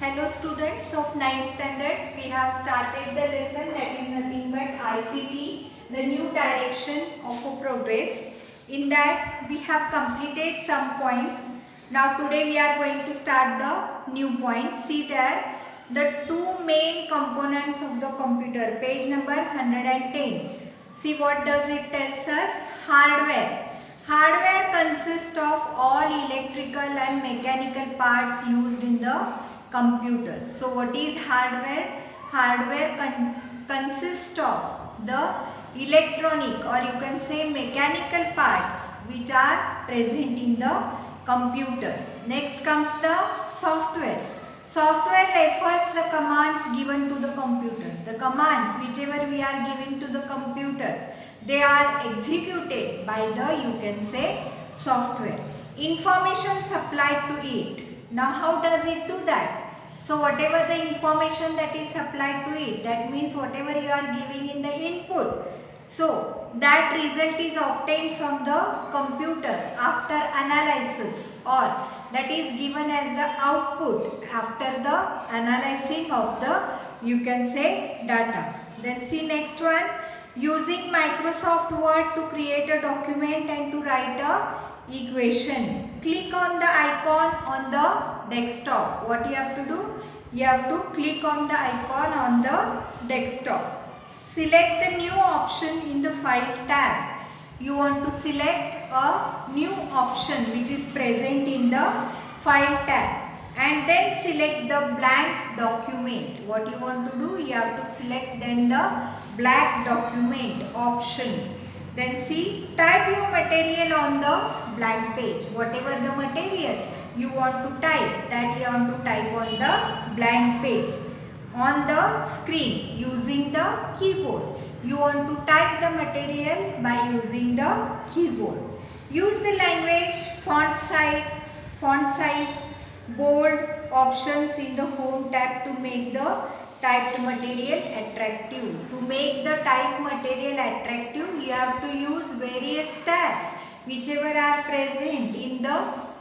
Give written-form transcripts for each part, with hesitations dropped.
Hello students of 9th standard, we have started the lesson that is nothing but ICT, the new direction of progress. In that we have completed some points. Now today we are going to start the new points. See there, the two main components of the computer, page number 110. See what does it tells us? Hardware. Hardware consists of all electrical and mechanical parts used in the computers. So what is hardware? Hardware consists of the electronic or you can say mechanical parts which are present in the computers. Next comes the software. Software refers the commands given to the computer. The commands whichever we are giving to the computers, they are executed by the you can say software. Information supplied to it. Now how does it do that? So whatever the information that is supplied to it, that means whatever you are giving in the input, so that result is obtained from the computer after analysis, or that is given as the output after the analyzing of the you can say data. Then see next one, using Microsoft Word to create a document and to write a equation. Click on the icon on the desktop. What you have to do? You have to click on the icon on the desktop. Select the new option in the file tab. You want to select a new option which is present in the file tab, and then select the blank document. What you want to do? You have to select then the blank document option. Then see, type your material on the blank page. Whatever the material you want to type, that you want to type on the blank page. On the screen using the keyboard. You want to type the material by using the keyboard. Use the language, font size, bold options in the home tab to make the typed material attractive. To make the typed material attractive, you have to use various tabs whichever are present in the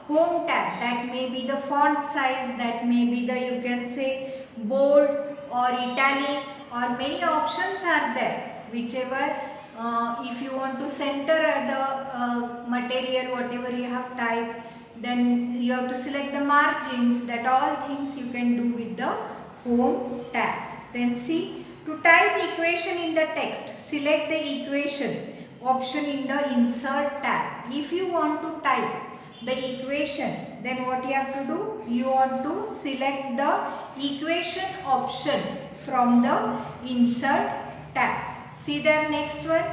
home tab. That may be the font size, that may be the you can say bold or italic, or many options are there. Whichever if you want to center the material whatever you have typed, then you have to select the margins. That all things you can do with the home tab. Then see, to type equation in the text, select the equation option in the insert tab. If you want to type the equation, then what you have to do? You want to select the equation option from the insert tab. See the next one,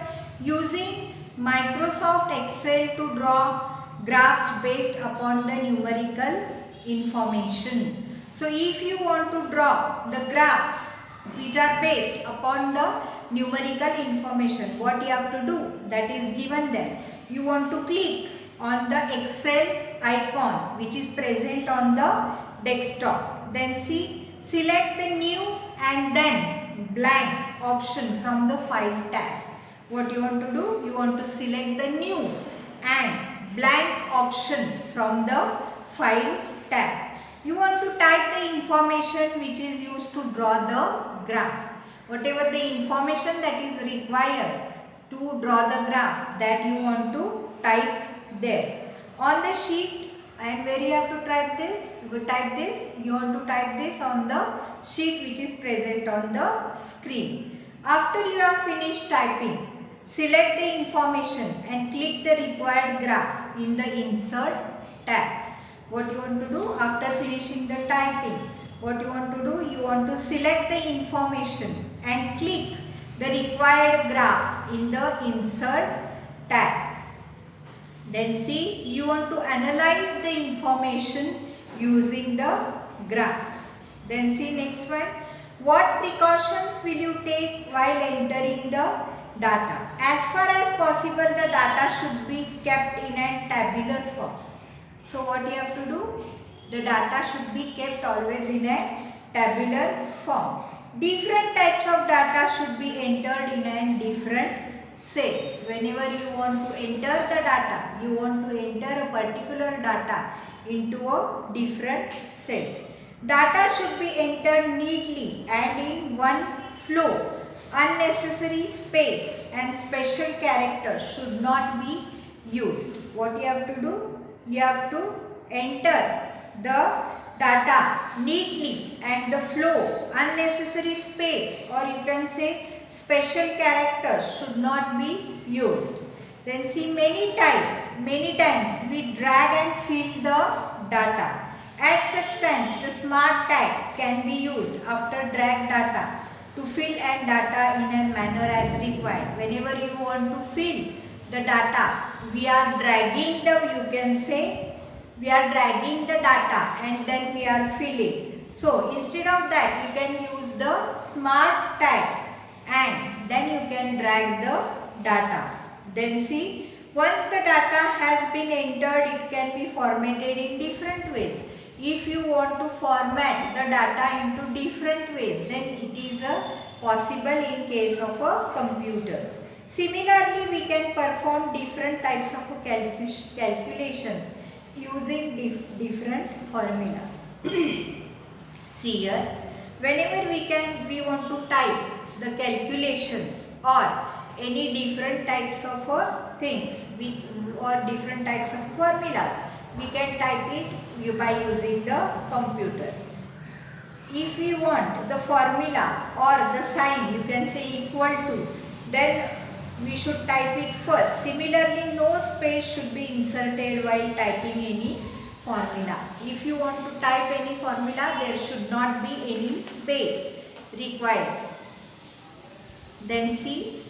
using Microsoft Excel to draw graphs based upon the numerical information. So if you want to draw the graphs which are based upon the numerical information, what you have to do? That is given there. You want to click on the Excel icon which is present on the desktop. Then see, select the new and then blank option from the file tab. What you want to do? You want to select the new and blank option from the file tab. You want to type the information which is used to draw the graph. Whatever the information that is required to draw the graph, that you want to type there on the sheet. And where you have to type this? You want to type this on the sheet which is present on the screen. After you have finished typing, select the information and click the required graph in the insert tab. What you want to do after finishing the typing? What you want to do? You want to select the information and click the required graph in the insert tab. Then see, you want to analyze the information using the graphs. Then see next one, what precautions will you take while entering the data? As far as possible, the data should be kept in a tabular form. So what you have to do? The data should be kept always in a tabular form. Different types of data should be entered in a different cells. Whenever you want to enter the data, you want to enter a particular data into a different cells. Data should be entered neatly and in one flow. Unnecessary space and special characters should not be used. What you have to do? You have to enter the data neatly and the flow. Unnecessary space, or you can say special characters, should not be used. Then see, many times we drag and fill the data. At such times, the smart tag can be used after drag data to fill and data in a manner as required. Whenever you want to fill the data, we are dragging we are dragging the data and then we are filling. So instead of that, you can use the smart tag and then you can drag the data. Then see, once the data has been entered, it can be formatted in different ways. If you want to format the data into different ways, then it is possible in case of computers. Similarly, we can perform different types of calculations using different formulas. See here, whenever we want to type the calculations or any different types of things or different types of formulas, we can type it by using the computer. If we want the formula or the sign, you can say equal to, then we should type it first. Similarly, no space should be inserted while typing any formula. If you want to type any formula, there should not be any space required. Then see,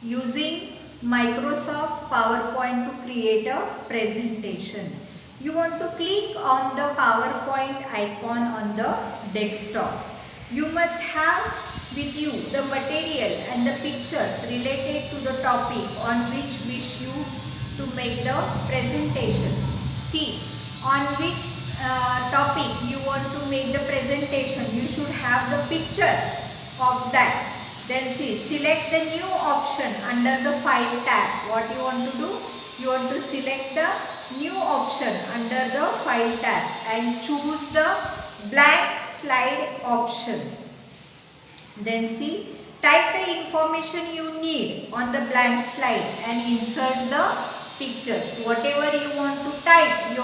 using Microsoft PowerPoint to create a presentation. You want to click on the PowerPoint icon on the desktop. You must have with you the material and the pictures related to the topic on which wish you to make the presentation. See, on which topic you want to make the presentation, you should have the pictures of that. Then see, select the new option under the file tab. What you want to do? You want to select the new option under the file tab and choose the blank slide option. Then see, type the information you need on the blank slide and insert the pictures. Whatever you want to type it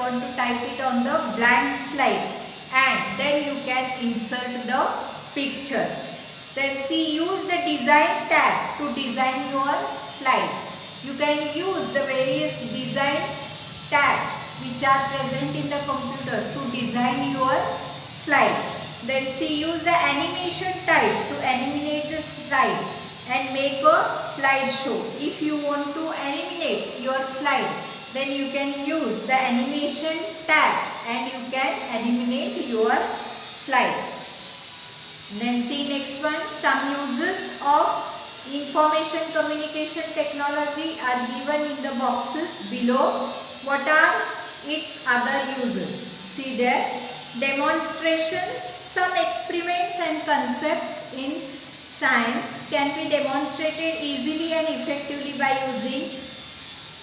on the blank slide and then you can insert the pictures. Then see, use the design tab to design your slide. You can use the various design tabs which are present in the computers to design your slide. Then see, use the animation type to animate the slide and make a slideshow. If you want to animate your slide, then you can use the animation tab and you can animate your slide. Then see next one, some uses of information communication technology are given in the boxes below. What are its other uses? See there, demonstration. Some experiments and concepts in science can be demonstrated easily and effectively by using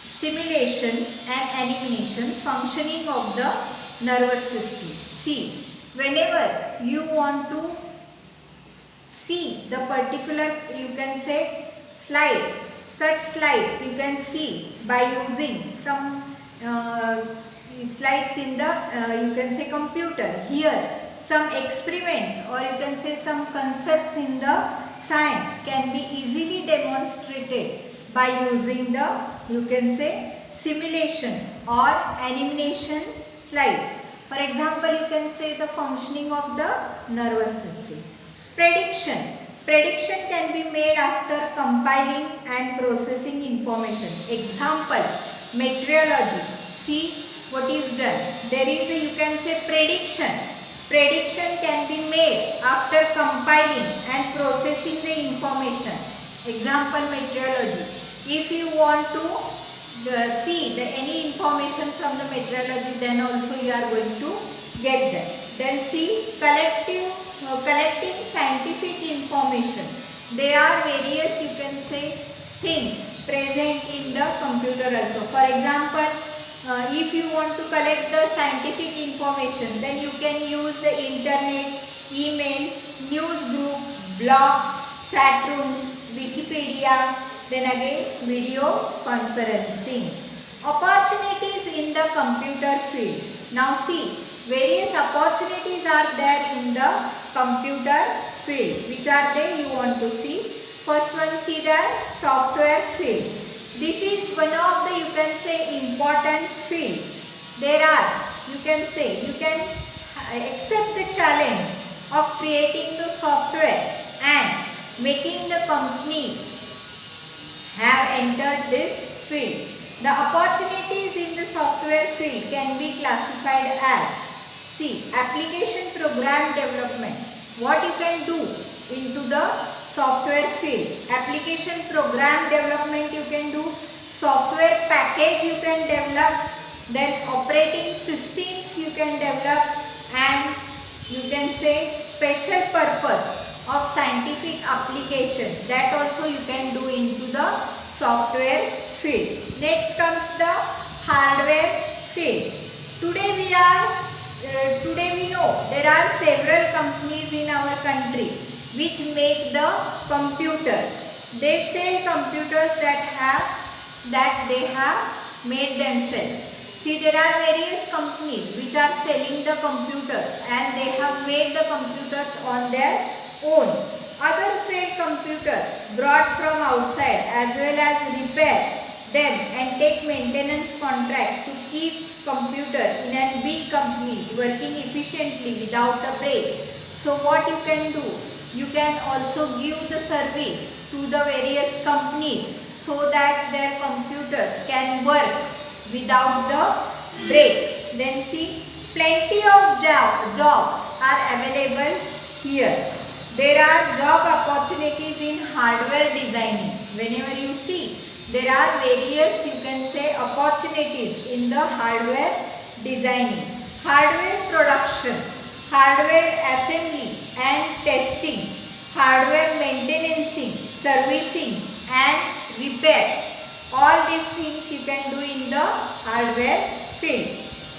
simulation and animation functioning of the nervous system. See, whenever you want to see the particular, you can say slide, such slides you can see by using some slides in the you can say computer. Here some experiments or you can say some concepts in the science can be easily demonstrated by using the, you can say, simulation or animation slides. For example, you can say the functioning of the nervous system. Prediction. Prediction can be made after compiling and processing information. Example, meteorology. See what is done. There is a, you can say, prediction. Prediction can be made after compiling and processing the information. Example, meteorology. If you want to see any information from the meteorology, then also you are going to get that. Then see, collecting scientific information. There are various, you can say, things present in the computer also. For example, if you want to collect the scientific information, then you can use the internet, emails, news group, blogs, chat rooms, Wikipedia, then again video conferencing. Opportunities in the computer field. Now see, various opportunities are there in the computer field. Which are they? You want to see. First one, see that software field. This is one of the, you can say, important field. There are, you can say, you can accept the challenge of creating the softwares and making the companies have entered this field. The opportunities in the software field can be classified as, see, application program development. What you can do into the software field. Application program development you can do, software package you can develop, then operating systems you can develop, and you can say special purpose of scientific application, that also you can do into the software field. Next comes the hardware field. Today we know there are several companies in our country which make the computers. They sell computers that they have made themselves. See, there are various companies which are selling the computers and they have made the computers on their own. Others sell computers brought from outside as well as repair them and take maintenance contracts to keep computer in a big companies working efficiently without a break. So what you can do? You can also give the service to the various companies so that their computers can work without the break. Then see, plenty of jobs are available here. There are job opportunities in hardware designing. Whenever you see, there are various, you can say, opportunities in the hardware designing, hardware production, hardware assembly and testing, hardware maintenance, servicing and repairs. All these things you can do in the hardware field.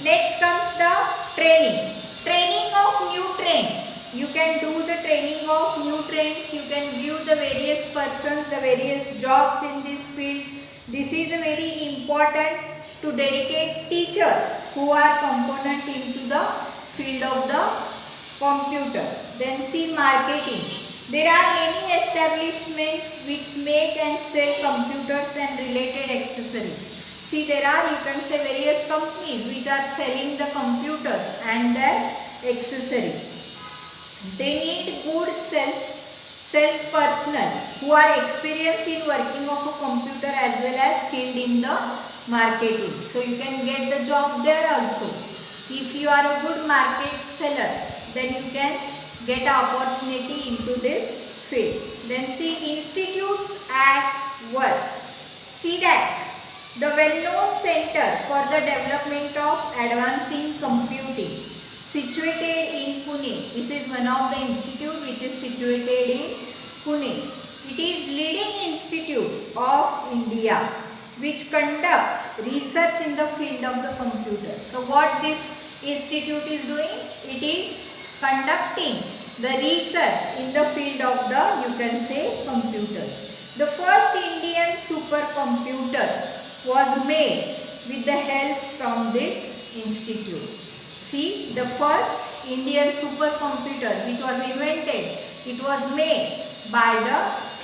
Next comes the training. Training of new trains. You can do the training of new trains. You can view the various persons, the various jobs in this field. This is very important to dedicate teachers who are component into the field of the computers. Then see, marketing. There are many establishments which make and sell computers and related accessories. See, there are, you can say, various companies which are selling the computers and their accessories. They need good sales personnel who are experienced in working of a computer as well as skilled in the marketing. So you can get the job there also. If you are a good market seller, then you can get an opportunity into this field. Then see, institutes at work. CDAC, the well-known Center for the Development of Advancing Computing, situated in Pune. This is one of the institute which is situated in Pune. It is leading institute of India which conducts research in the field of the computer. So what this institute is doing? It is conducting the research in the field of the, you can say, computers. The first Indian supercomputer was made with the help from this institute. See, the first Indian supercomputer which was invented, it was made by the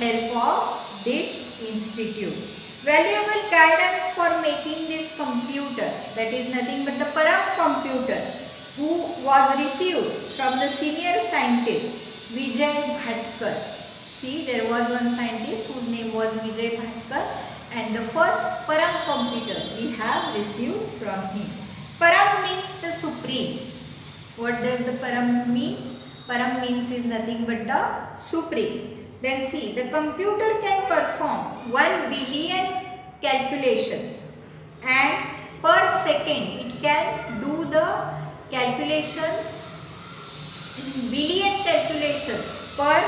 help of this institute. Valuable guidance for making this computer, that is nothing but the Param computer, who was received from the senior scientist Vijay Bhatkar. See, there was one scientist whose name was Vijay Bhatkar, and the first Param computer we have received from him. Param means the supreme. What does the Param means? Param means is nothing but the supreme. Then see, the computer can perform 1 billion calculations and per second it can do the calculations, billion calculations per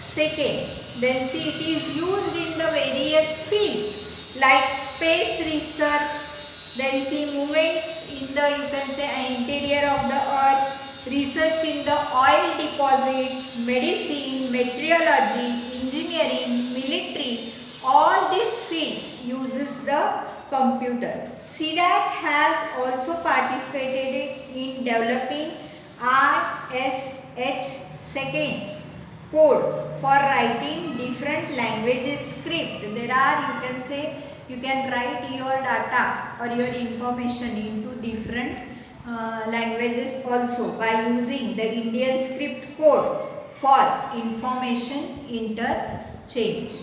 second. Then see, it is used in the various fields like space research, Then see movements in the, you can say, interior of the earth, research in the oil deposits, medicine, meteorology, engineering, military, all these fields uses the computer. CDAC has also participated in developing ISH2 code for writing different languages script. There are, you can say, you can write your data or your information into different languages also by using the Indian script code for information interchange.